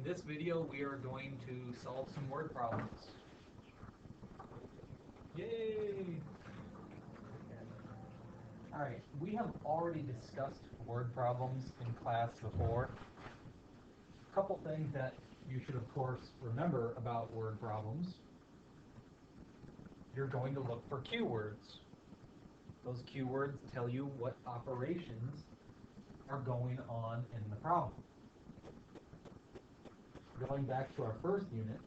this video, we are going to solve some word problems. Yay! Alright, we have already discussed word problems in class before. A couple things that you should, of course, remember about word problems. You're going to look for keywords. Those keywords tell you what operations are going on in the problem. Going back to our first unit,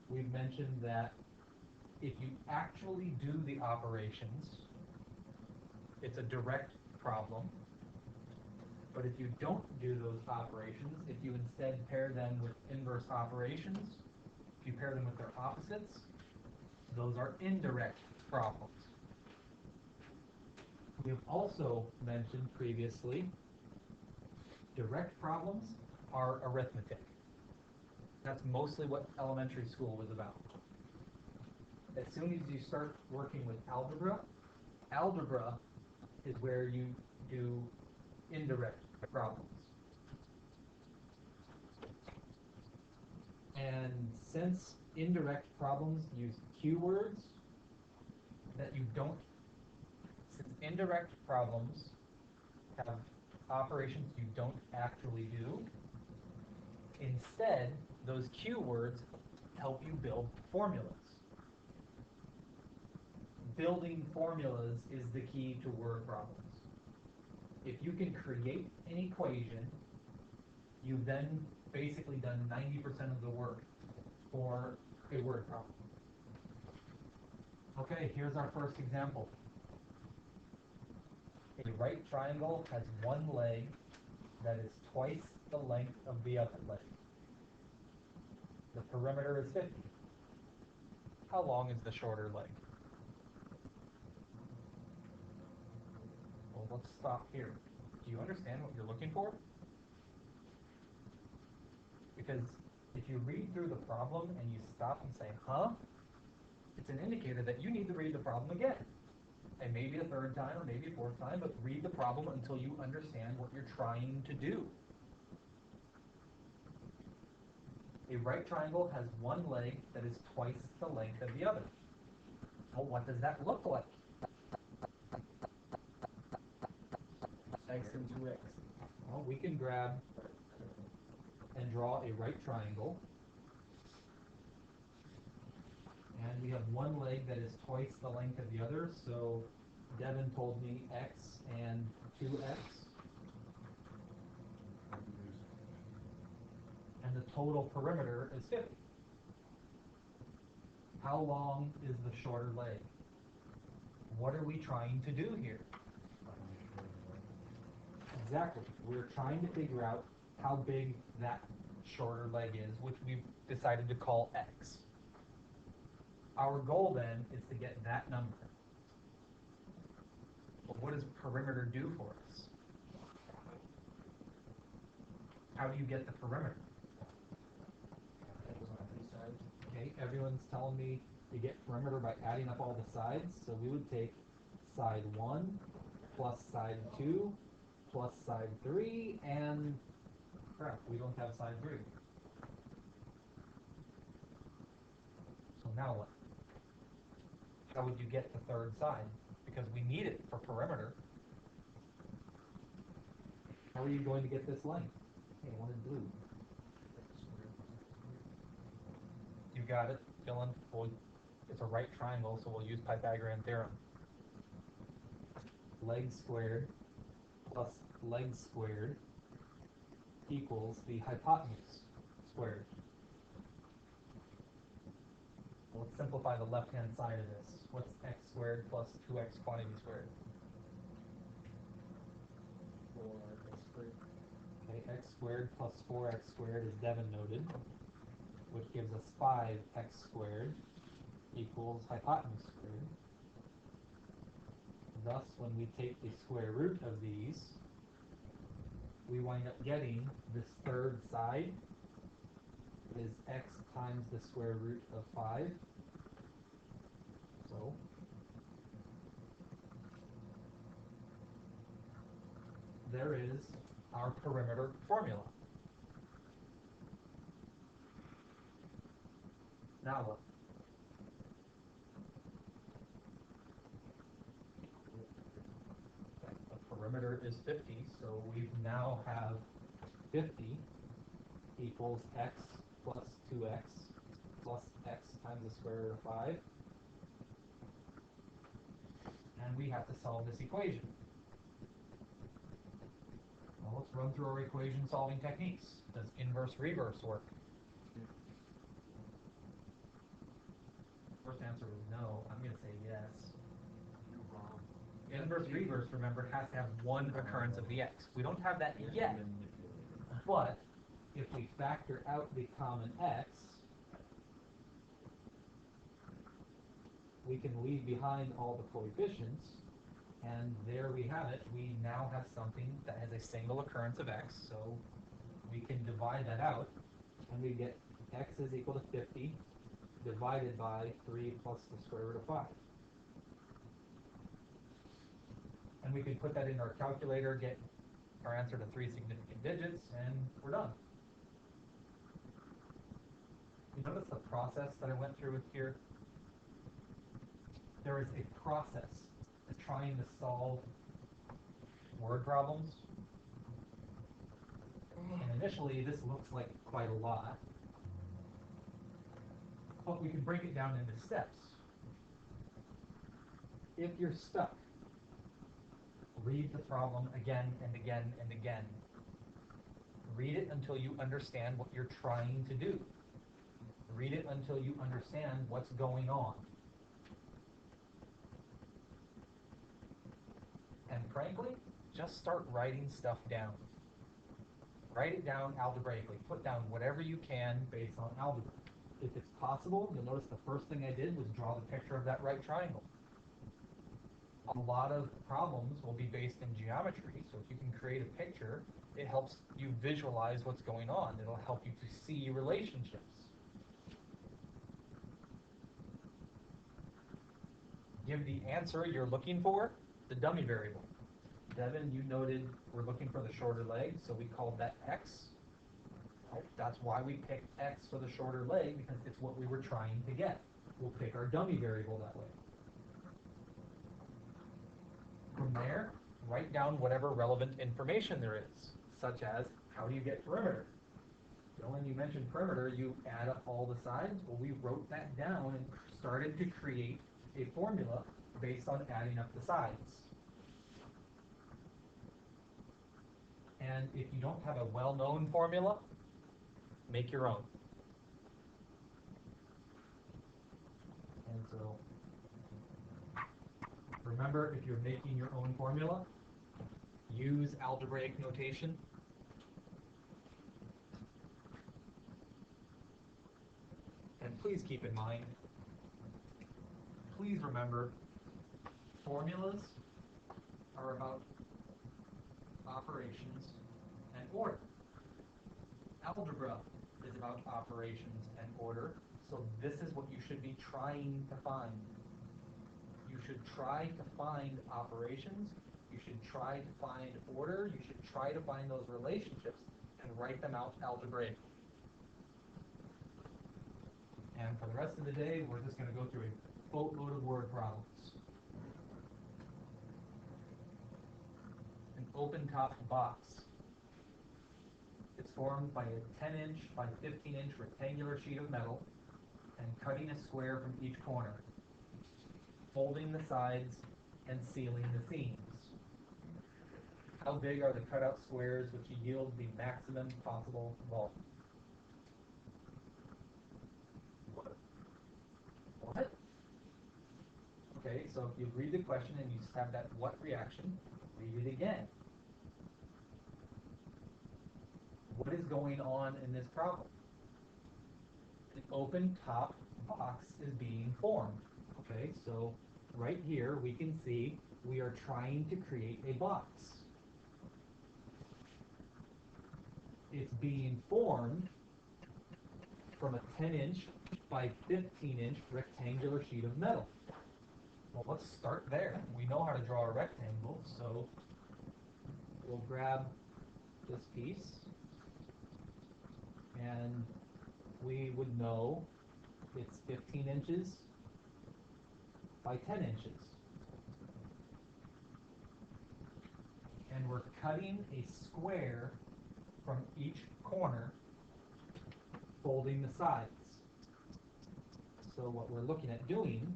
we've mentioned that if you actually do the operations, it's a direct problem. But if you don't do those operations, if you instead pair them with inverse operations, if you pair them with their opposites, those are indirect problems. We have also mentioned previously, direct problems are arithmetic. That's mostly what elementary school was about. As soon as you start working with algebra, algebra is where you do indirect problems. And since indirect problems use keywords since indirect problems have operations you don't actually do, instead, those keywords help you build formulas. Building formulas is the key to word problems. If you can create an equation, you've then basically done 90% of the work for a word problem. Okay, here's our first example. A right triangle has one leg that is twice the length of the other leg. The perimeter is 50. How long is the shorter leg? Well, let's stop here. Do you understand what you're looking for? Because if you read through the problem and you stop and say, huh? It's an indicator that you need to read the problem again. And maybe a third time or maybe a fourth time, but read the problem until you understand what you're trying to do. A right triangle has one leg that is twice the length of the other. Well, what does that look like? X and 2x. Well, we can grab and draw a right triangle. And we have one leg that is twice the length of the other, so Devin told me x and 2x. And the total perimeter is 50. How long is the shorter leg? What are we trying to do here? Exactly. We're trying to figure out how big that shorter leg is, which we've decided to call x. Our goal then is to get that number. But what does perimeter do for us? How do you get the perimeter? Okay, everyone's telling me to get perimeter by adding up all the sides, so we would take side 1 plus side 2 plus side 3, and crap, we don't have side 3. So now what? How would you get the third side? Because we need it for perimeter. How are you going to get this length? Hey, I wanted blue. You got it, Dylan. Well, it's a right triangle, so we'll use Pythagorean theorem. Leg squared plus leg squared equals the hypotenuse squared. Well, let's simplify the left-hand side of this. What's x squared plus 2x quantity squared? 4x squared. Okay, x squared plus 4x squared, as Devin noted, which gives us 5x squared equals hypotenuse squared. Thus, when we take the square root of these, we wind up getting this third side is x times the square root of 5. So, there is our perimeter formula. Now what? The perimeter is 50, so we now have 50 equals x plus 2x plus x times the square root of 5. And we have to solve this equation. Well, let's run through our equation solving techniques. Does inverse reverse work? First answer is no. I'm going to say yes. Wrong. Inverse reverse, remember, has to have one occurrence of the x. We don't have that yet, but if we factor out the common x, we can leave behind all the coefficients, and there we have it. We now have something that has a single occurrence of x, so we can divide that out, and we get x is equal to 50 divided by 3 plus the square root of 5. And we can put that in our calculator, get our answer to 3 significant digits, and we're done. You notice the process that I went through with here? There is a process to trying to solve word problems. And initially, this looks like quite a lot, but we can break it down into steps. If you're stuck, read the problem again and again and again. Read it until you understand what you're trying to do. Read it until you understand what's going on. And frankly, just start writing stuff down. Write it down algebraically. Put down whatever you can based on algebra. If it's possible, you'll notice the first thing I did was draw the picture of that right triangle. A lot of problems will be based in geometry, so if you can create a picture, it helps you visualize what's going on. It'll help you to see relationships. Give the answer you're looking for the dummy variable. Devin, you noted we're looking for the shorter leg, so we called that x. Well, that's why we picked x for the shorter leg, because it's what we were trying to get. We'll pick our dummy variable that way. From there, write down whatever relevant information there is, such as how do you get perimeter? Dylan, you mentioned perimeter, you add up all the sides. Well, we wrote that down and started to create a formula based on adding up the sides. And if you don't have a well-known formula, make your own. And so, remember, if you're making your own formula, use algebraic notation. And please keep in mind, please remember, formulas are about operations and order. Algebra is about operations and order, so this is what you should be trying to find. You should try to find operations, you should try to find order, you should try to find those relationships and write them out algebraically. And for the rest of the day, we're just going to go through a boatload of word problems. An open-top box. It's formed by a 10-inch by 15-inch rectangular sheet of metal and cutting a square from each corner, folding the sides, and sealing the seams. How big are the cutout squares which yield the maximum possible volume? What? Okay, so if you read the question and you just have that what reaction, read it again. What is going on in this problem? An open top box is being formed. Okay, so right here we can see we are trying to create a box. It's being formed from a 10-inch by 15-inch rectangular sheet of metal. Well, let's start there. We know how to draw a rectangle, so we'll grab this piece, and we would know It's 15 inches by 10 inches. And we're cutting a square from each corner, folding the sides. So what we're looking at doing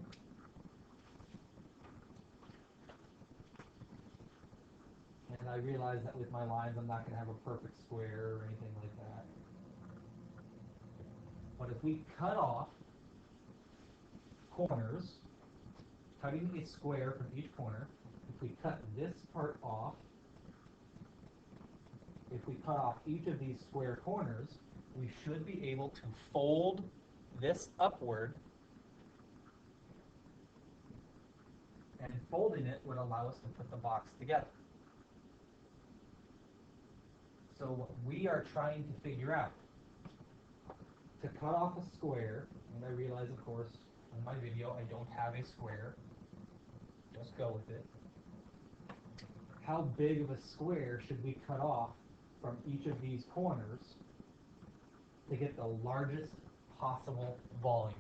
and I realize that with my lines I'm not going to have a perfect square or anything like that. But if we cut off corners, cutting a square from each corner, if we cut this part off, if we cut off each of these square corners, we should be able to fold this upward, and folding it would allow us to put the box together. So what we are trying to figure out, to cut off a square, and I realize of course in my video I don't have a square, just go with it. How big of a square should we cut off from each of these corners to get the largest possible volume?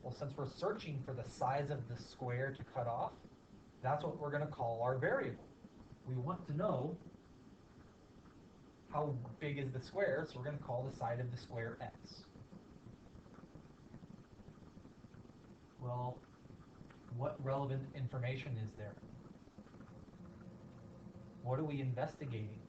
Well, since we're searching for the size of the square to cut off, that's what we're going to call our variable. We want to know how big is the square, so we're going to call the side of the square x. Well, what relevant information is there? What are we investigating?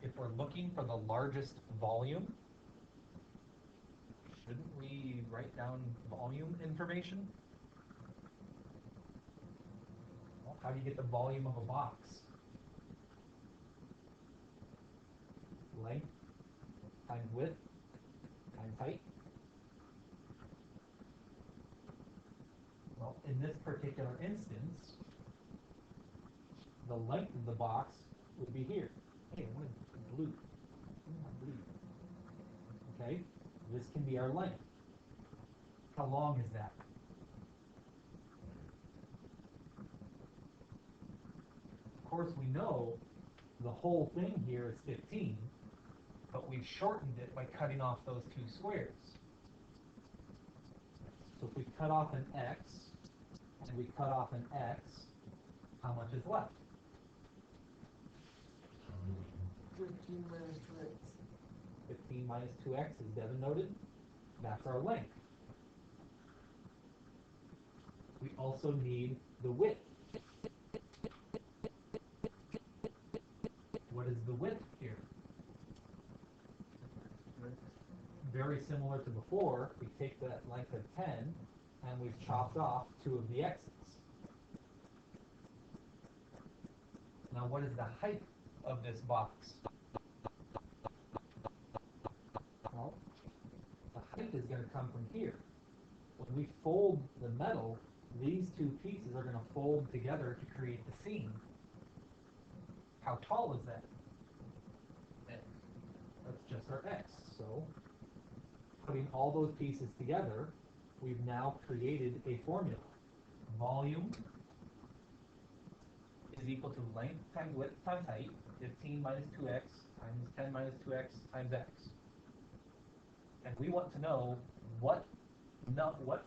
If we're looking for the largest volume, shouldn't we write down volume information? Well, how do you get the volume of a box? Length times width times height. Well, in this particular instance, the length of the box would be here. Hey, I want blue. I want blue. Okay, this can be our length. How long is that? Of course, we know the whole thing here is 15, but we've shortened it by cutting off those two squares. So if we cut off an x and we cut off an x, how much is left? 15 minus 2x. 15 minus 2x, as Devin noted, that's our length. We also need the width. What is the width here? Very similar to before, we take that length of 10 and we've chopped off two of the x's. Now what is the height of this box? Well, the height is going to come from here. When we fold the metal, these two pieces are going to fold together to create the seam. How tall is that? X. That's just our x. So, putting all those pieces together, we've now created a formula. Volume is equal to length times width times height, 15 minus 2x times 10 minus 2x times x. And we want to know what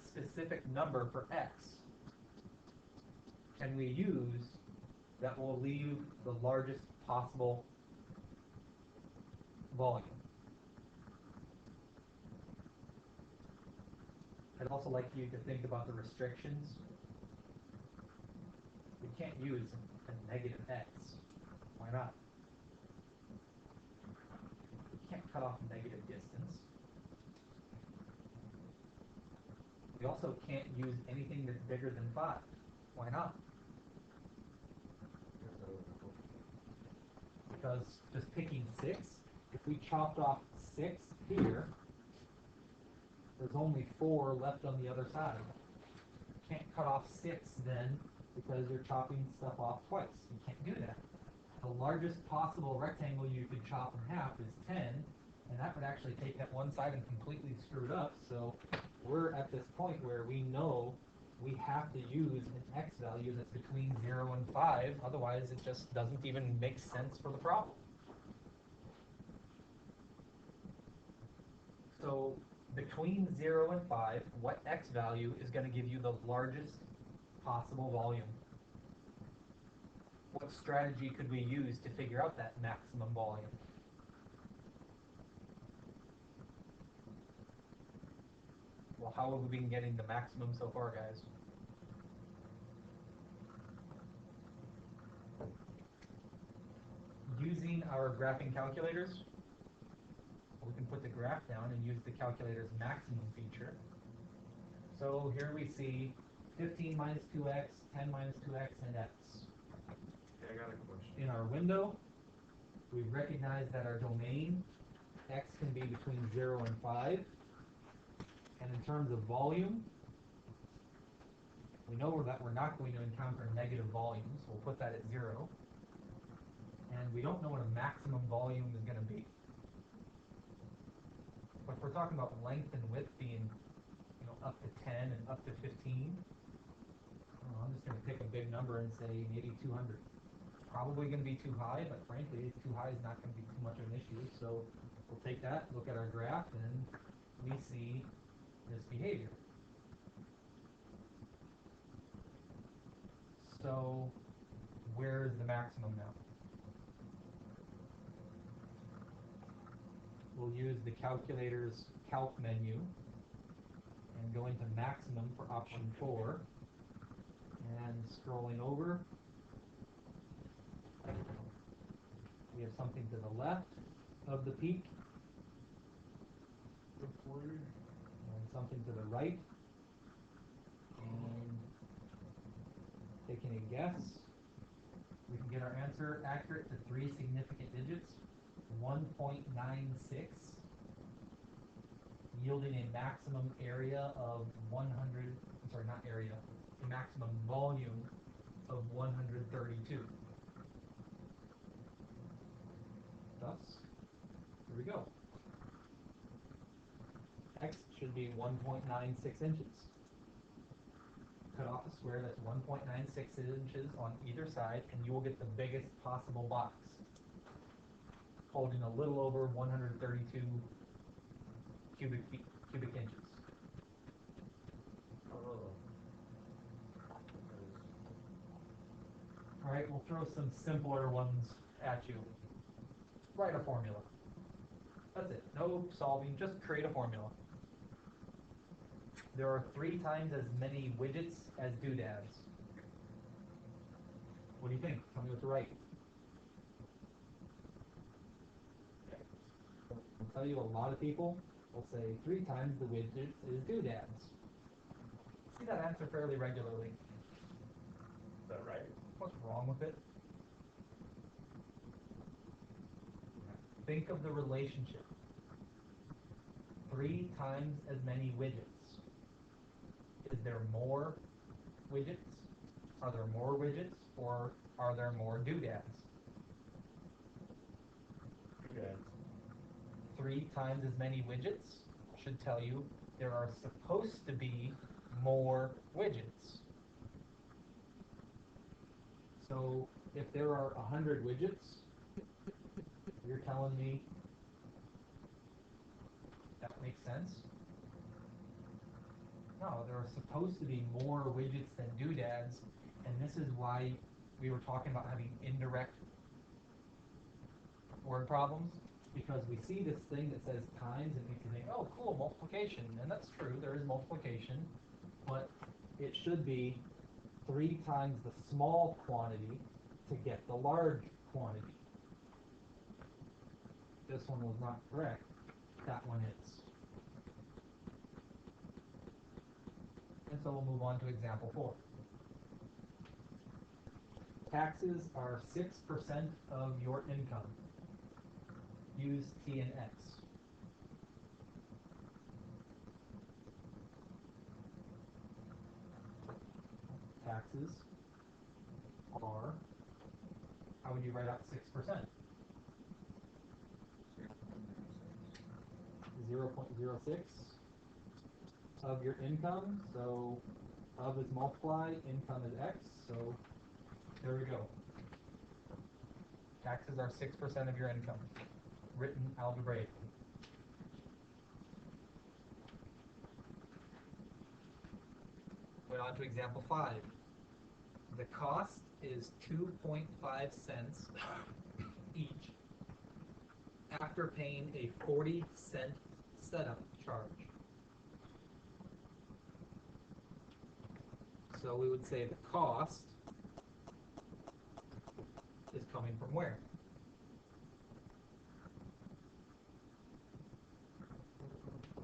specific number for x can we use that will leave the largest possible volume. I'd also like you to think about the restrictions. We can't use a negative x. Why not? We can't cut off a negative distance. We also can't use anything that's bigger than 5. Why not? Because just picking 6, if we chopped off 6 here, there's only 4 left on the other side. You can't cut off 6 then because you're chopping stuff off twice. You can't do that. The largest possible rectangle you could chop in half is 10, and that would actually take that one side and completely screw it up. So we're at this point where we know we have to use an x value that's between 0 and 5, otherwise it just doesn't even make sense for the problem. So between 0 and 5, what x value is going to give you the largest possible volume? What strategy could we use to figure out that maximum volume? Well, how have we been getting the maximum so far, guys? Using our graphing calculators, we can put the graph down and use the calculator's maximum feature. So here we see 15 minus 2x, 10 minus 2x, and x. Okay, I got a question. In our window, we recognize that our domain, x can be between 0 and 5. And in terms of volume, we know that we're not going to encounter negative volumes, so we'll put that at 0. And we don't know what a maximum volume is going to be. But if we're talking about length and width being, up to 10 and up to 15, I'm just going to pick a big number and say maybe 200. Probably going to be too high, but frankly, too high is not going to be too much of an issue. So we'll take that, look at our graph, and we see this behavior. So where's the maximum now? We'll use the calculator's calc menu and go into maximum for option 4. And scrolling over, we have something to the left of the peak and something to the right. And taking a guess, we can get our answer accurate to 3 significant digits, 1.96, yielding a maximum area of 100, sorry, not area, a maximum volume of 132. Thus, here we go. X should be 1.96 inches. Cut off a square that's 1.96 inches on either side, and you will get the biggest possible box, holding a little over 132 cubic inches. Oh. All right, we'll throw some simpler ones at you. Write a formula. That's it. No solving, just create a formula. There are 3 times as many widgets as doodads. What do you think? Tell me what to write. I'll tell you, a lot of people will say 3 times the widgets is doodads. See that answer fairly regularly. Is that right? What's wrong with it? Think of the relationship. 3 times as many widgets. Is there more widgets? Are there more widgets, or are there more doodads? Doodads. 3 times as many widgets should tell you there are supposed to be more widgets. So if there are 100 widgets, you're telling me that makes sense? No, there are supposed to be more widgets than doodads, and this is why we were talking about having indirect word problems, because we see this thing that says times and makes you think, oh cool, multiplication, and that's true, there is multiplication, but it should be 3 times the small quantity to get the large quantity. This one was not correct, that one is. And so we'll move on to example 4. Taxes are 6% of your income. Use T and X. Taxes are, how would you write out 6%? 0.06 of your income, so of is multiply, income is X, so there we go. Taxes are 6% of your income, written algebraically. Going on to example 5. The cost is 2.5 cents each after paying a 40-cent setup charge. So we would say the cost is coming from where?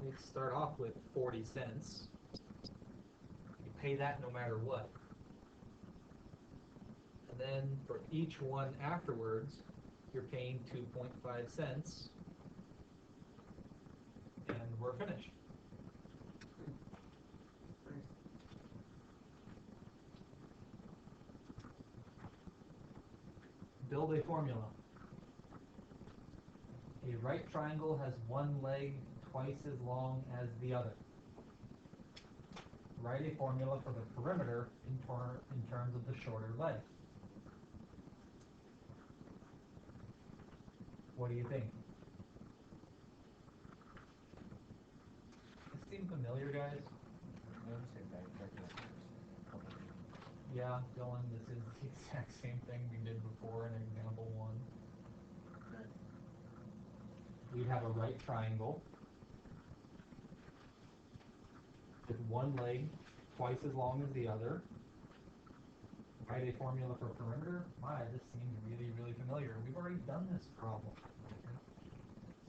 Let's start off with 40 cents. You pay that no matter what. And then for each one afterwards, you're paying 2.5 cents. And we're finished. Build a formula. A right triangle has one leg twice as long as the other. Write a formula for the perimeter in terms of the shorter leg. What do you think? This seem familiar, guys? Yeah, Dylan, this is the exact same thing we did before in example 1. Okay. We'd have a right triangle with one leg twice as long as the other. Write a formula for perimeter. My, this seems really, really familiar. We've already done this problem.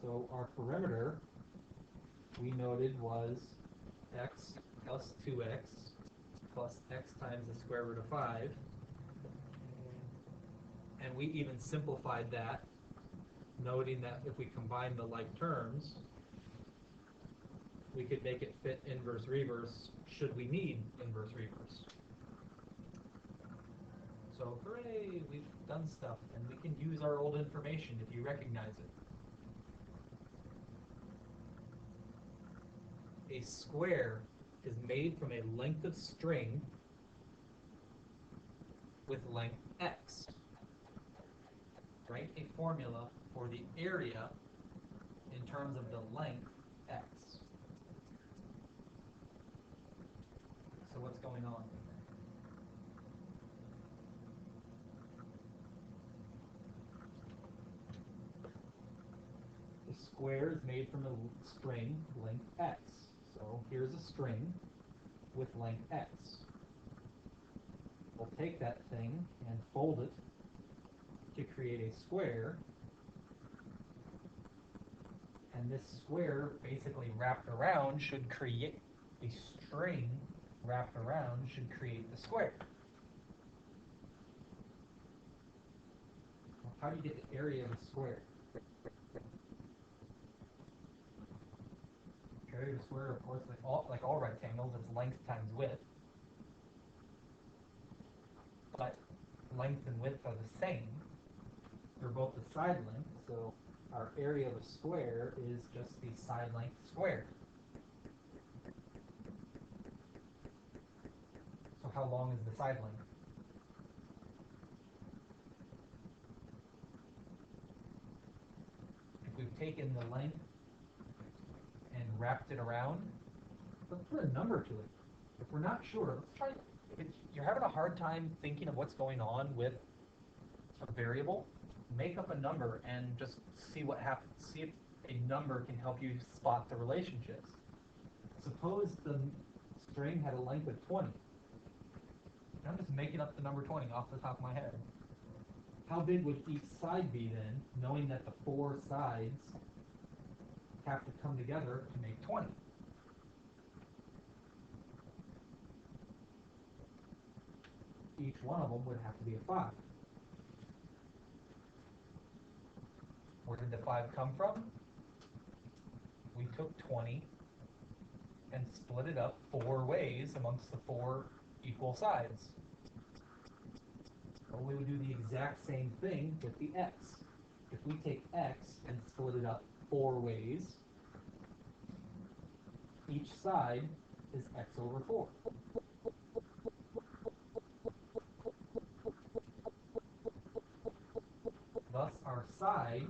So our perimeter, we noted, was x plus 2x plus x times the square root of 5. And we even simplified that, noting that if we combine the like terms, we could make it fit inverse reverse should we need inverse reverse. So hooray, we've done stuff, and we can use our old information if you recognize it. A square is made from a length of string with length x. Write a formula for the area in terms of the length x. So what's going on? The square is made from a string length x. So here's a string with length x. We'll take that thing and fold it to create a square. And this square basically wrapped around should create a string wrapped around should create the square. Well, how do you get the area of a square? Area of a square, of course, like all rectangles, it's length times width. But length and width are the same. They're both the side length, so our area of a square is just the side length squared. So how long is the side length? If we've taken the length and wrapped it around, let's put a number to it. If we're not sure, let's try. If you're having a hard time thinking of what's going on with a variable, make up a number and just see what happens. See if a number can help you spot the relationships. Suppose the string had a length of 20. I'm just making up the number 20 off the top of my head. How big would each side be then, knowing that the 4 sides have to come together to make 20? Each one of them would have to be a 5. Where did the 5 come from? We took 20 and split it up 4 ways amongst the 4 equal sides. Well, we would do the exact same thing with the x. If we take x and split it up 4 ways, each side is x over 4. side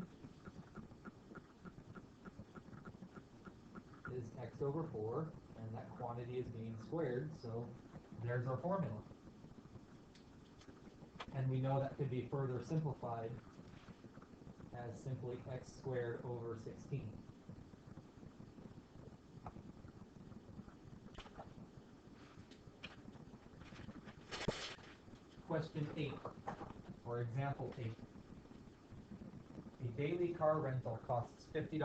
is x over 4, and that quantity is being squared, so there's our formula. And we know that could be further simplified as simply x squared over 16. Question 8, or example 8. A daily car rental costs $50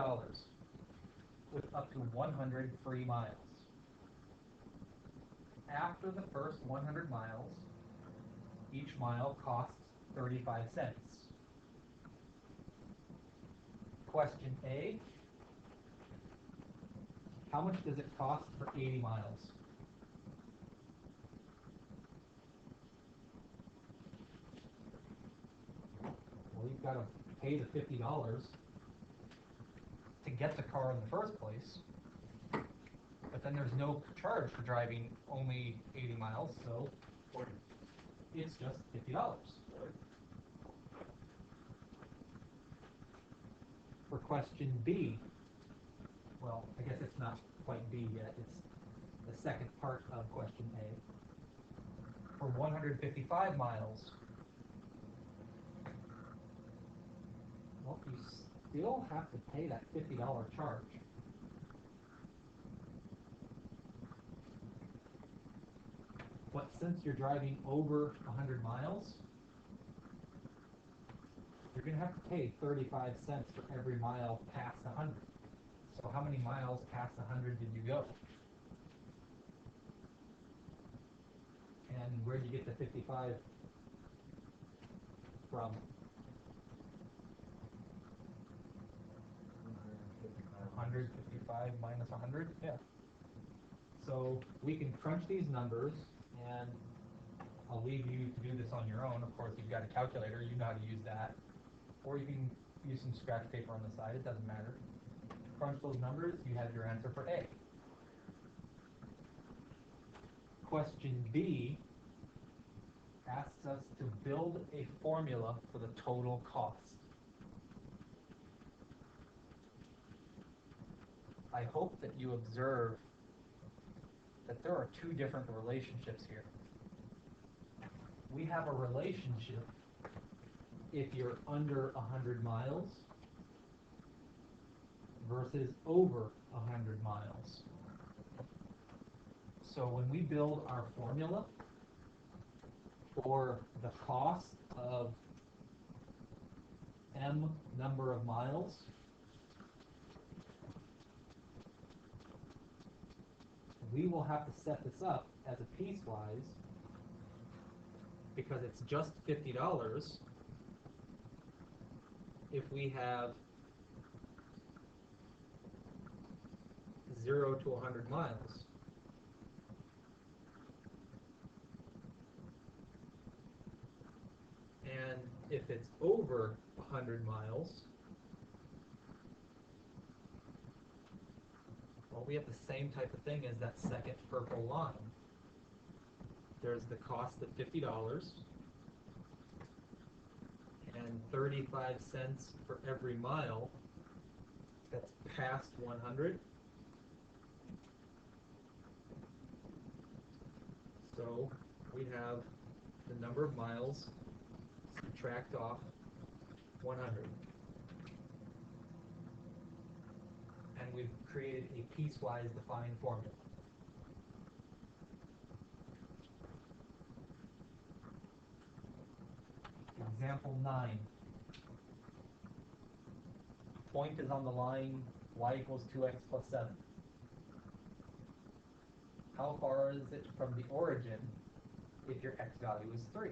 with up to 100 free miles. After the first 100 miles, each mile costs 35 cents. Question A, how much does it cost for 80 miles? Well, you've got to pay the $50 to get the car in the first place, but then there's no charge for driving only 80 miles, so it's just $50. For question B, well, I guess it's not quite B yet, it's the second part of question A. For 155 miles, well, you still have to pay that $50 charge. But since you're driving over 100 miles, you're going to have to pay 35 cents for every mile past 100. So how many miles past 100 did you go? And where did you get the 55 from? 155 minus 100? Yeah. So we can crunch these numbers, and I'll leave you to do this on your own. Of course, you've got a calculator, you know how to use that. Or you can use some scratch paper on the side, it doesn't matter. Crunch those numbers, you have your answer for A. Question B asks us to build a formula for the total cost. I hope that you observe that there are two different relationships here. We have a relationship if you're under 100 miles versus over 100 miles. So when we build our formula for the cost of m number of miles, we will have to set this up as a piecewise because it's just $50 if we have 0 to 100 miles. And if it's over 100 miles, well, we have the same type of thing as that second purple line. There's the cost of $50 and 35 cents for every mile that's past 100. So we have the number of miles, subtract off 100. And we've created a piecewise defined formula. Example 9. Point is on the line, y equals 2x plus 7. How far is it from the origin if your x value is 3?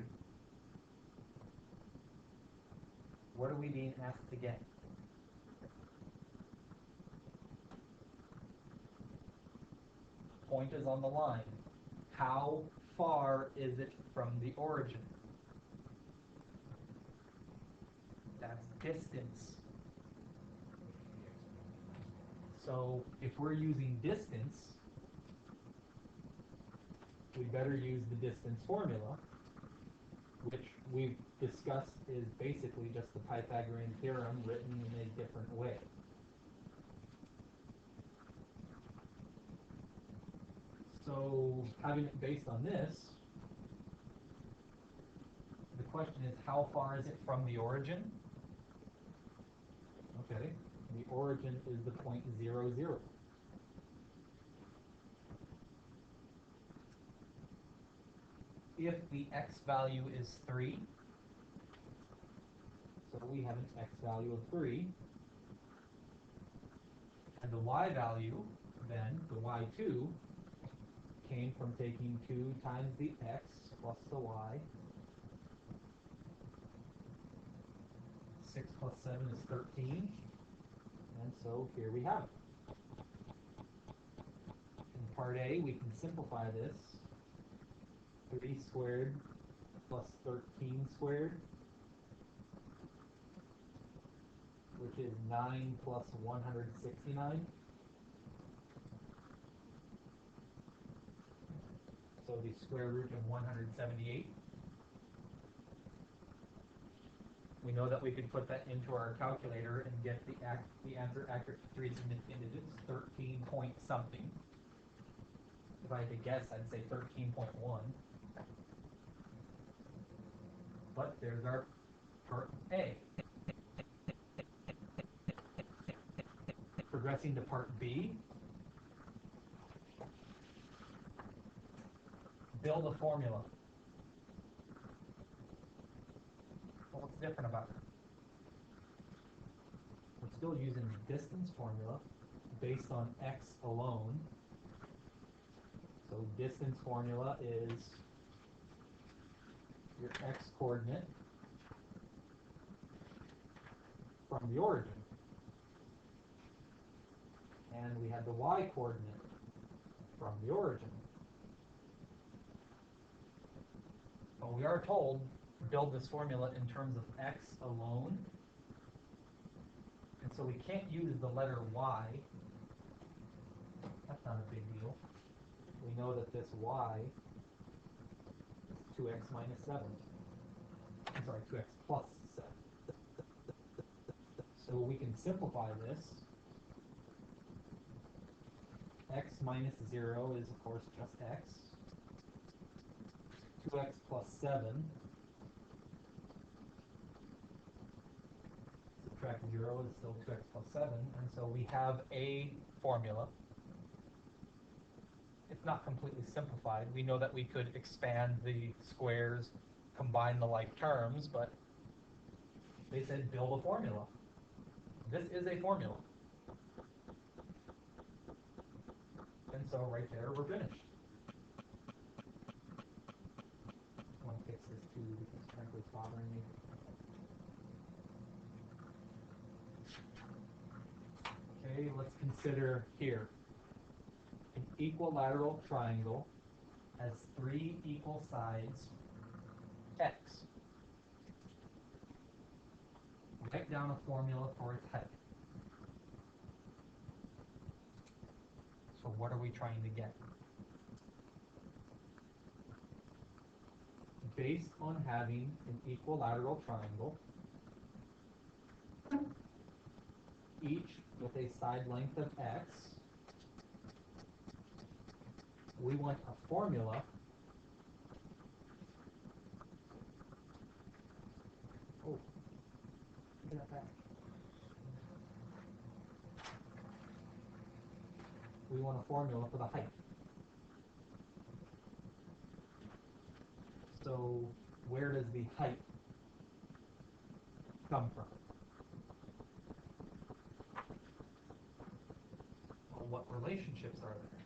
What are we being asked to get? Point is on the line. How far is it from the origin? That's distance. So if we're using distance, we better use the distance formula, which we've discussed is basically just the Pythagorean theorem written in a different way. So, having it based on this, the question is, how far is it from the origin? Okay, the origin is the point 0, 0. If the x value is 3, so we have an x value of 3, and the y value, then, the y2, came from taking 2 times the x plus the y. 6 plus 7 is 13, and so here we have it. In part A, we can simplify this. 3 squared plus 13 squared, which is 9 plus 169. So the square root of 178. We know that we could put that into our calculator and get the answer accurate to 3 significant digits, 13 point something. If I had to guess, I'd say 13.1. But there's our part A. Progressing to part B. Build a formula. Well, what's different about it? We're still using the distance formula based on x alone. So distance formula is your x coordinate from the origin. And we have the y coordinate from the origin. But we are told to build this formula in terms of x alone. And so we can't use the letter y. That's not a big deal. We know that this y is 2x minus 7. I'm sorry, 2x plus 7. So we can simplify this. X minus 0 is, of course, just x. 2x plus 7. Subtract 0 is still 2x plus 7. And so we have a formula. It's not completely simplified. We know that we could expand the squares, combine the like terms, but they said build a formula. This is a formula. And so right there, we're finished. I want to fix this too because frankly it's bothering me. Okay, let's consider here. An equilateral triangle has 3 equal sides, x. Write down a formula for its height. So what are we trying to get? Based on having an equilateral triangle, each with a side length of x, we want a formula get that back. We want a formula for the height. So where does the height come from? Well, what relationships are there?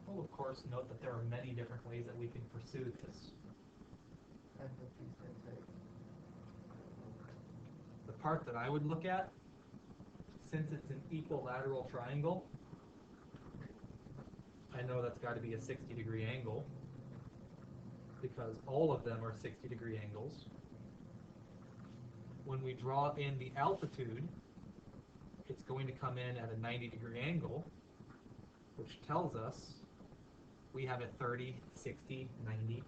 Well, of course, note that there are many different ways that we can pursue this. And the piece times height. The part that I would look at, since it's an equilateral triangle, I know that's got to be a 60-degree angle because all of them are 60-degree angles. When we draw in the altitude, it's going to come in at a 90-degree angle, which tells us we have a 30, 60, 90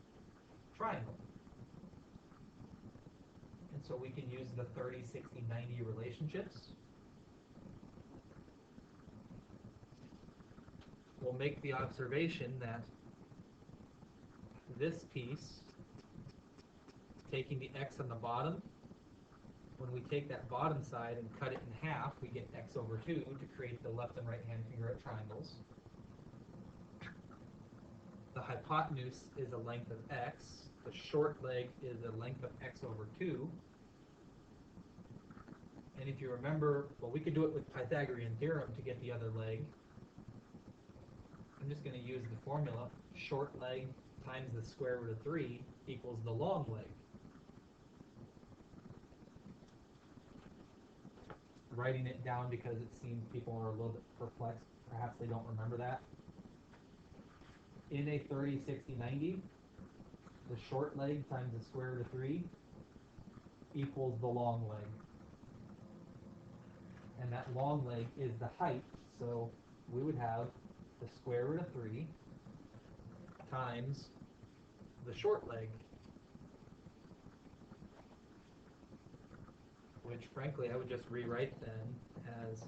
triangle. And so we can use the 30, 60, 90 relationships. We'll make the observation that this piece, taking the x on the bottom, when we take that bottom side and cut it in half, we get x over 2 to create the left and right hand congruent triangles. The hypotenuse is a length of x. The short leg is a length of x over 2. And if you remember, well, we could do it with Pythagorean theorem to get the other leg. I'm just going to use the formula. Short leg times the square root of 3 equals the long leg. Writing it down because it seems people are a little bit perplexed. Perhaps they don't remember that. In a 30, 60, 90, the short leg times the square root of 3 equals the long leg. And that long leg is the height, so we would have the square root of 3 times the short leg, which frankly I would just rewrite then as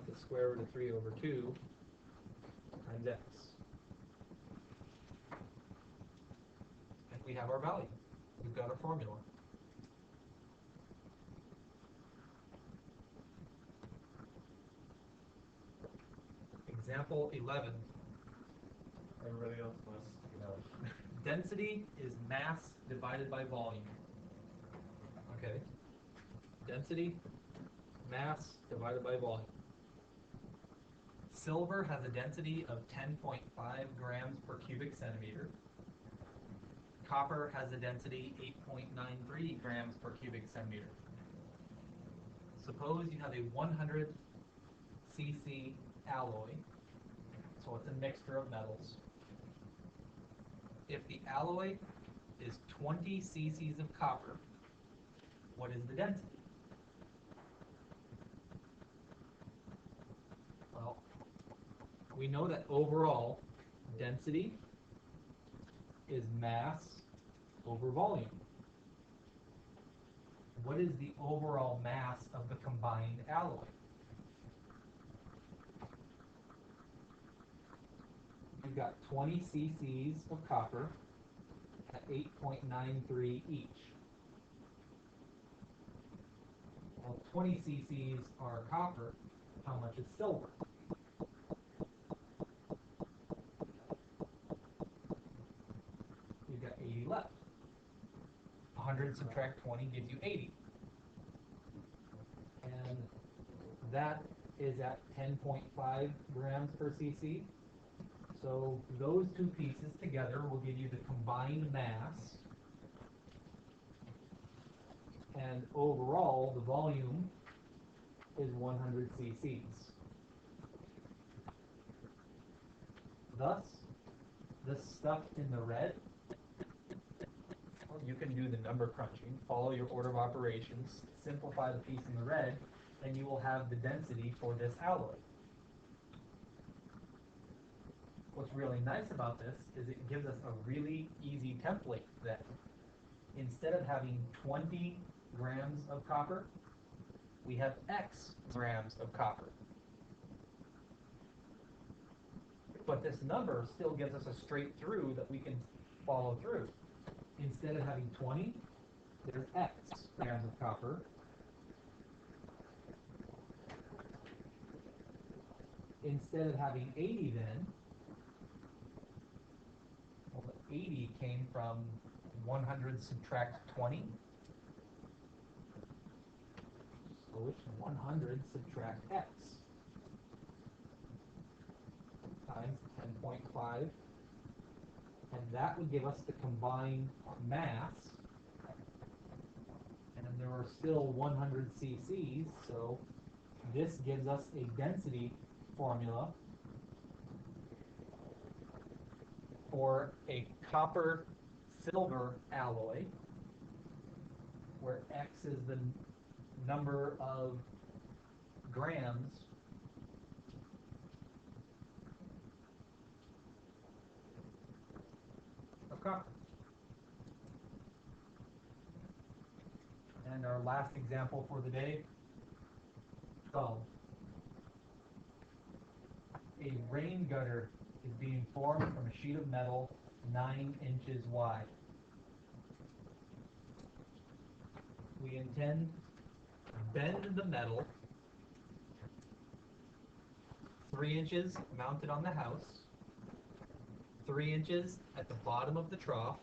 the square root of 3 over 2 times x. And we have our value. We've got our formula. Example 11. Everybody else must, Density is mass divided by volume. Okay. Density, mass divided by volume. Silver has a density of 10.5 grams per cubic centimeter. Copper has a density 8.93 grams per cubic centimeter. Suppose you have a 100 cc alloy, so it's a mixture of metals. If the alloy is 20 cc's of copper, what is the density? Well, we know that overall density is mass over volume. What is the overall mass of the combined alloy? You've got 20 cc's of copper at 8.93 each. Well, 20 cc's are copper. How much is silver? You've got 80 left. 100 subtract 20 gives you 80. And that is at 10.5 grams per cc. So those two pieces together will give you the combined mass. And overall, the volume is 100 cc's. Thus, the stuff in the red, well, you can do the number crunching, follow your order of operations, simplify the piece in the red, and you will have the density for this alloy. What's really nice about this is it gives us a really easy template that instead of having 20 grams of copper, we have X grams of copper. But this number still gives us a straight through that we can follow through. Instead of having 20, there's X grams of copper. Instead of having 80 then, well, the 80 came from 100 subtract 20. So it's 100 subtract X times 10.5. And that would give us the combined mass. And there are still 100 cc's, so this gives us a density formula for a copper-silver alloy, where X is the number of grams of copper. last example for the day, 12. A rain gutter is being formed from a sheet of metal 9 inches wide. We intend to bend the metal 3 inches mounted on the house, 3 inches at the bottom of the trough,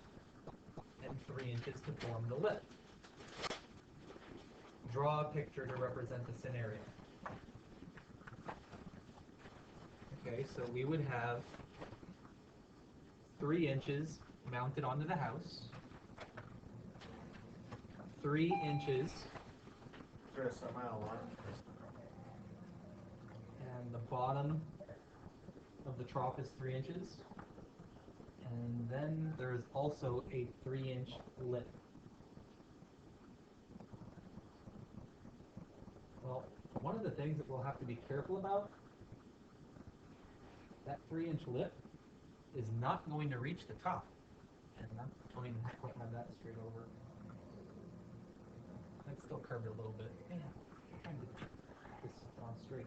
and 3 inches to form the lip. Draw a picture to represent the scenario. Okay, so we would have 3 inches mounted onto the house, 3 inches, Is there a semi-alarm? and the bottom of the trough is 3 inches. And then there's also a 3-inch lip. Well, one of the things that we'll have to be careful about, that 3-inch lip is not going to reach the top. And I'm going to quite have that straight over. I'd still curve it a little bit. Yeah, I'm trying to get this on straight.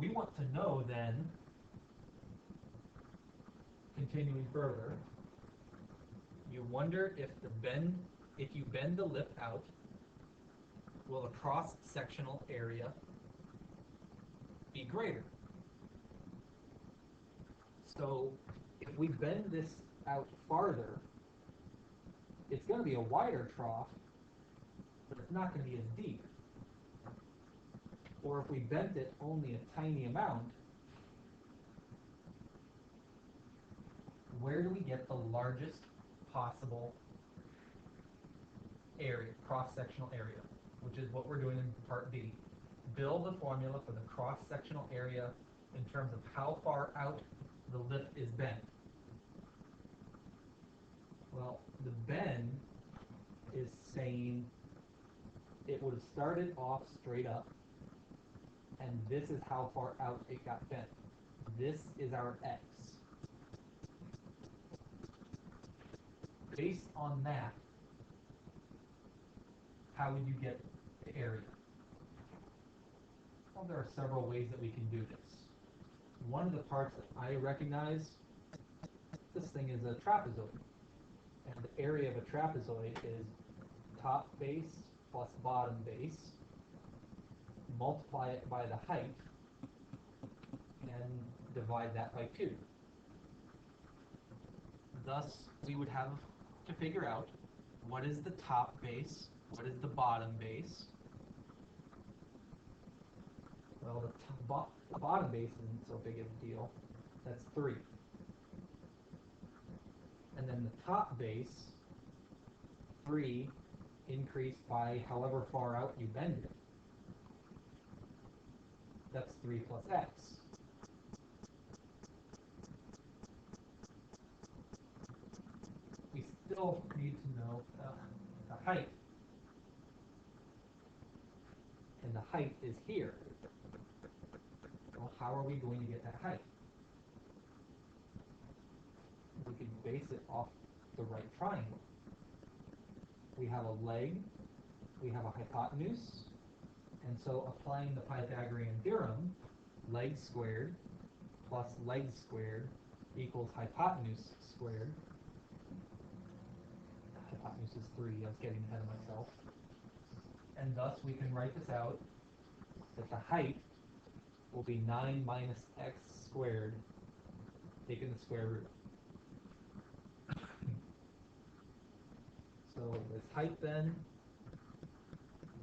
We want to know then, continuing further, you wonder if if you bend the lip out, will the cross-sectional area be greater? So if we bend this out farther, it's going to be a wider trough, but it's not going to be as deep. Or if we bent it only a tiny amount, where do we get the largest possible area, cross-sectional area, which is what we're doing in part B. Build the formula for the cross-sectional area in terms of how far out the lip is bent. Well, the bend is saying it would have started off straight up, and this is how far out it got bent. This is our X. Based on that, how would you get the area? Well, there are several ways that we can do this. One of the parts that I recognize, this thing is a trapezoid. And the area of a trapezoid is top base plus bottom base. Multiply it by the height and divide that by 2. Thus, we would have to figure out what is the top base, what is the bottom base. Well, the bottom base isn't so big of a deal. That's 3. And then the top base, 3 increased by however far out you bend it. That's 3 plus x. We still need to know the height. And the height is here. Well, how are we going to get that height? We could base it off the right triangle. We have a leg, we have a hypotenuse, and so applying the Pythagorean theorem, leg squared plus leg squared equals hypotenuse squared. Hypotenuse is 3, I was getting ahead of myself. And thus we can write this out, that the height will be 9 minus x squared, taking the square root. So this height then,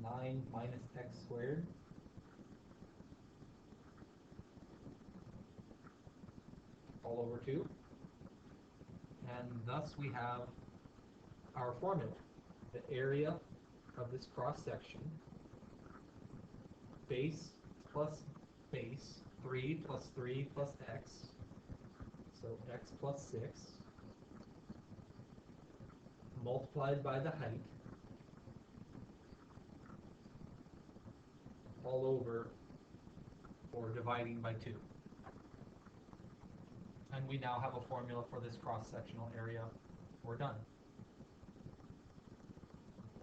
9 minus x squared, all over 2. And thus we have our formula. The area of this cross-section, base plus base, 3 plus 3 plus x, so x plus 6, multiplied by the height, all over, or dividing by 2. And we now have a formula for this cross-sectional area. We're done.